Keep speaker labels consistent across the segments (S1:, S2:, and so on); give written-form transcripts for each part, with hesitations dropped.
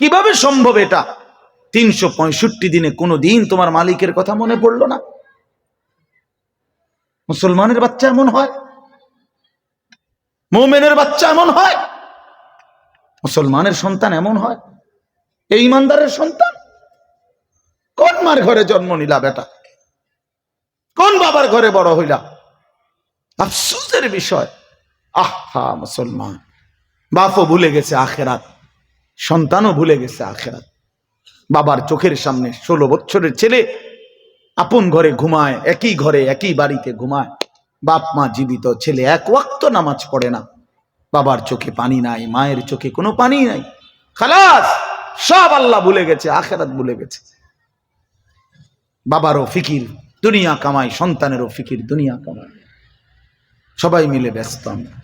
S1: কিভাবে সম্ভব এটা? 365 দিনে কোনো দিন তোমার মালিকের কথা মনে পড়লো না? মুসলমানের বাচ্চা এমন হয়, মুমিনের বাচ্চা এমন হয়, মুসলমানের সন্তান এমন হয়, এই ইমানদারের সন্তান। কোন মার ঘরে জন্ম নিলা বেটা? কোন বাবার ঘরে বড় হইলা? আফসোসের বিষয়। আহা মুসলমান, বাপও ভুলে গেছে আখেরাত, সন্তানও ভুলে গেছে আখেরাত। বাবার চোখের সামনে 16 বছরের ছেলে আপন ঘরে ঘুমায়, একই ঘরে একই বাড়িতে ঘুমায়, বাপ মা জীবিত, ছেলে এক ওয়াক্ত নামাজ পড়ে না। বাবার চোখে পানি নাই, মায়ের চোখে কোনো পানি নাই, খালাস, সব আল্লাহ ভুলে গেছে, আখেরাত ভুলে গেছে। বাবারও ফিকির দুনিয়া কামাই, সন্তানেরও ফিকির দুনিয়া কামাই, সবাই মিলে ব্যস্ত আমরা।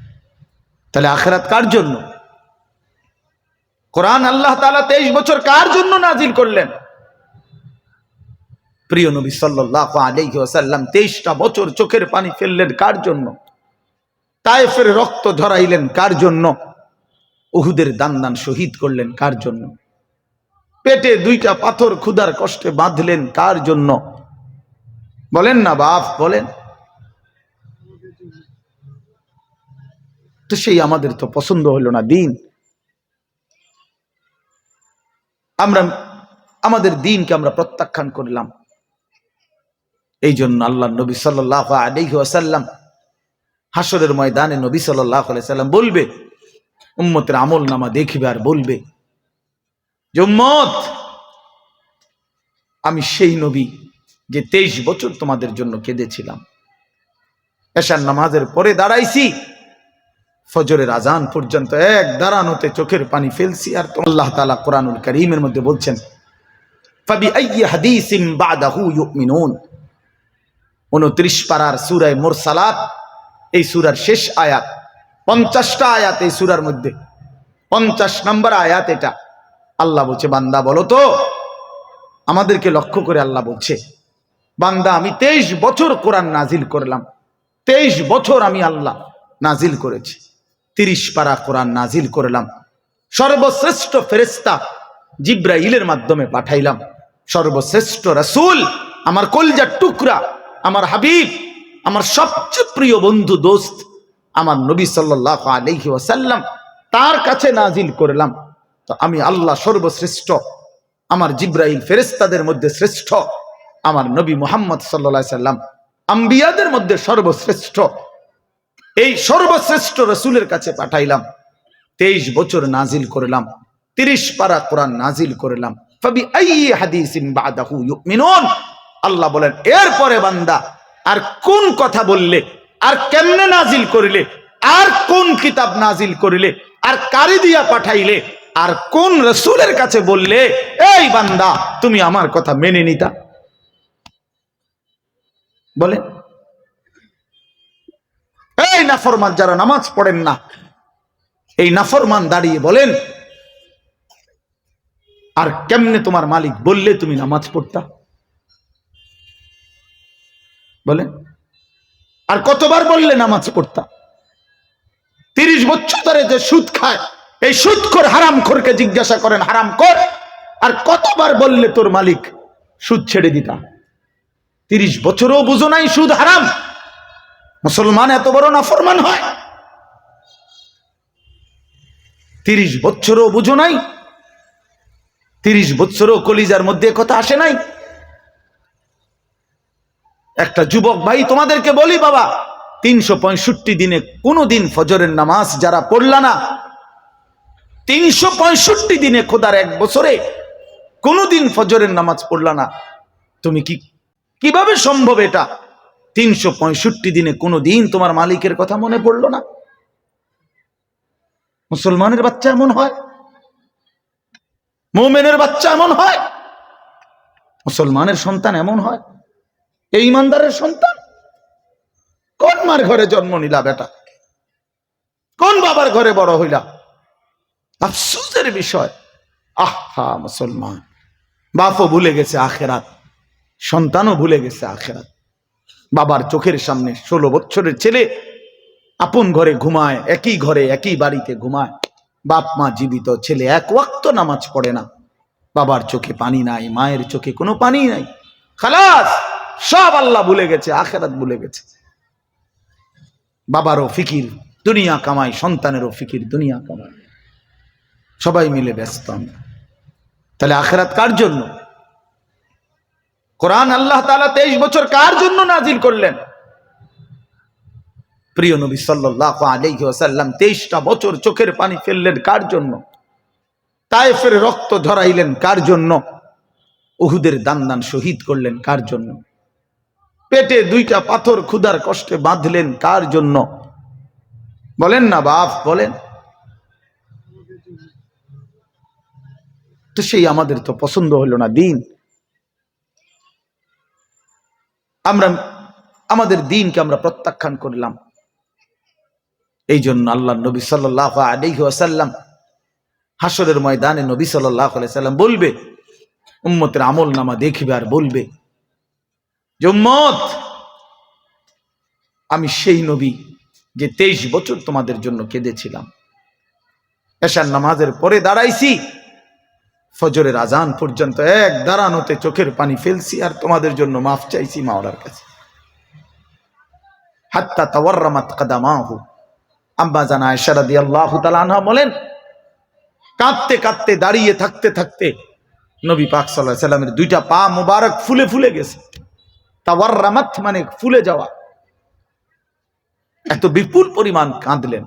S1: তাহলে আখেরাত কার জন্য? কোরআন আল্লাহ তাআলা 23 বছর কার জন্য নাজিল করলেন? প্রিয় নবী সাল্লাল্লাহু আলাইহি ওয়াসাল্লাম 23টা বছর চোখের পানি ফেললেন কার জন্য? তায়েফের রক্ত ঝরাইলেন কার জন্য? উহুদের দান দান শহীদ করলেন কার জন্য? পেটে 2টা পাথর ক্ষুধার কষ্টে বাঁধলেন কার জন্য? বলেন না বাপ, বলেন। তো সেই আমাদের তো পছন্দ হলো না দিন। আমরা আমাদের দিনকে আমরা প্রত্যাখ্যান করলাম। এই জন্য আল্লাহ নবী সাল্লাল্লাহু আলাইহি ওয়াসাল্লাম হাসরের ময়দানে নবী সাল্লাল্লাহু আলাইহি ওয়াসাল্লাম বলবে, উম্মতের আমল নামা দেখবে আর বলবে যে উম্মত, আমি সেই নবী যে 23 বছর তোমাদের জন্য কেঁদেছিলাম। এশার নামাজের পরে দাঁড়াইছি, ফজরের আজান পর্যন্ত এক দাঁড়ানোতে চোখের পানি ফেলছি। আর আল্লাহ তাআলা কোরআনুল কারীমের মধ্যে বলছেন, ফাবিআইয়ি হাদিসিন বাদাহু ইউমিনুন। 29 পারার সূরা মুরসালাত, এই সূরার শেষ আয়াত, 50টা আয়াত এই সূরার মধ্যে, 50 নম্বর আয়াত এটা। আল্লাহ বলছে, বান্দা বলো তো, আমাদেরকে লক্ষ্য করে আল্লাহ বলছে, বান্দা আমি 23 বছর কোরআন নাজিল করলাম, 23 বছর আমি আল্লাহ নাজিল করেছি, 30 পারা কোরআন নাজিল করলাম, সর্বশ্রেষ্ঠ ফেরেশতা জিব্রাইলের মাধ্যমে পাঠাইলাম, সর্বশ্রেষ্ঠ রাসূল, আমার কলিজার টুকরা, আমার হাবিব, আমার সবচেয়ে প্রিয় বন্ধু দোস্ত আমার নবী সাল্লাল্লাহু আলাইহি ওয়াসাল্লাম, তার কাছে নাজিল করলাম। তো আমি আল্লাহ সর্বশ্রেষ্ঠ, আমার জিব্রাইল ফেরেশতাদের মধ্যে শ্রেষ্ঠ, আমার নবী মুহাম্মদ সাল্লাল্লাহু আলাইহি সাল্লাম আম্বিয়াদের মধ্যে সর্বশ্রেষ্ঠ, এই সর্বশ্রেষ্ঠ রাসূলের কাছে পাঠাইলাম, 23 বছর নাজিল করলাম, 30 পারা কোরআন নাজিল করলাম। ফাবিআইয়ি হাদিসিন বাদাহু ইউমিনুন। আল্লাহ বলেন, এরপরে বান্দা আর কোন কথা বললে, আর কেমনে নাজিল করিলে, আর কোন কিতাব নাজিল করিলে, আর কারি দিয়া পাঠাইলে, আর কোন রাসূলের কাছে বললে এই বান্দা তুমি আমার কথা মেনে নিতা? বলেন। এই নাফরমান যারা নামাজ পড়েন না, এই নাফরমান দাঁড়িয়ে বলেন, আর কেমনে তোমার মালিক বললে তুমি নামাজ পড়তা? বলেন। আর কতবার বললে নামাজ পড়তা? 30 বছর ধরে যে সুদ খায়, এই সুদখোর হারামখোরকে জিজ্ঞাসা করেন, হারামখোর, আর কতবার বললে তোর মালিক সুদ ছেড়ে দিতা? 30 বছরও বুঝো নাই সুদ হারাম? মুসলমান এত বড় নাফরমান হয়? 30 বছরও বুঝো নাই? 30 বছরও কলিজার মধ্যে কথা আসে নাই? একটা যুবক ভাই তোমাদেরকে বলি, বাবা 365 দিনে কোনো দিন ফজরের নামাজ যারা পড়লা না, 365 দিনে খোদার এক বছরে কোনোদিন ফজরের নামাজ পড়লা না, তুমি কিভাবে সম্ভব এটা? 365 দিনে কোনো দিন তোমার মালিকের কথা মনে পড়লো না? মুসলমানের বাচ্চা এমন হয়, মুমিনের বাচ্চা এমন হয়, মুসলমানের সন্তান এমন হয়, এই ইমানদারের সন্তান। কোন মার ঘরে জন্ম নিলা বেটা? কোন বাবার ঘরে বড় হইলা? আফসোসের বিষয়। আহা মুসলমান, বাপও ভুলে গেছে আখেরাত, সন্তানও ভুলে গেছে আখেরাত। বাবার চোখের সামনে 16 বছরের ছেলে আপন ঘরে ঘুমায়, একই ঘরে একই বাড়িতে ঘুমায়, বাপ মা জীবিত, ছেলে এক ওয়াক্ত নামাজ পড়ে না, বাবার চোখে পানি নাই, মায়ের চোখে কোনো পানি নাই, খালাস, সব আল্লাহ ভুলে গেছে, আখেরাত ভুলে গেছে। বাবারও ফিকির দুনিয়া কামাই, সন্তানেরও ফিকির দুনিয়া কামাই, সবাই মিলে ব্যস্ত আমরা। তাহলে আখেরাত কার জন্য? কোরআন আল্লাহ তাআলা 23 বছর কার জন্য নাজিল করলেন? প্রিয় নবী সাল্লাল্লাহু আলাইহি ওয়াসাল্লাম 23টা বছর চোখের পানি ফেললেন কার জন্য? তায়েফের রক্ত ঝরাইলেন কার জন্য? উহুদের দান শহীদ করলেন কার জন্য? পেটে 2টা পাথর ক্ষুধার কষ্টে বাঁধলেন কার জন্য? বলেন না বাপ, বলেন। তো সেই আমাদের তো পছন্দ হলো না দিন। আমরা আমাদের দিনকে আমরা প্রত্যাখ্যান করলাম। এই জন্য আল্লাহ নবী সাল্লাল্লাহু আলাইহি ওয়াসাল্লাম হাসরের ময়দানে নবী সাল্লাল্লাহু আলাইহি ওয়াসাল্লাম বলবে, উম্মতের আমল নামা দেখবে আর বলবে যে উম্মত, আমি সেই নবী যে 23 বছর তোমাদের জন্য কেঁদেছিলাম। এশার নামাজের পরে দাঁড়াইছি, ফজরের আজান পর্যন্ত এক দাঁড়ানোতে চোখের পানি ফেলছি আর তোমাদের জন্য মাফ চাইছি মাওলার কাছে। হাত্তা তাওয়াররামাত কাদামাহু, আম্মা জানা আয়েশা রাদিয়াল্লাহু তাআলা আনহা বলেন, কাঁদতে কাঁদতে দাঁড়িয়ে থাকতে থাকতে নবী পাক সাল্লাল্লাহু আলাইহি সাল্লামের 2টা পা মুবারক ফুলে ফুলে গেছে। তাওয়াররামাত মানে ফুলে যাওয়া। এত বিপুল পরিমাণ কাঁদলেন।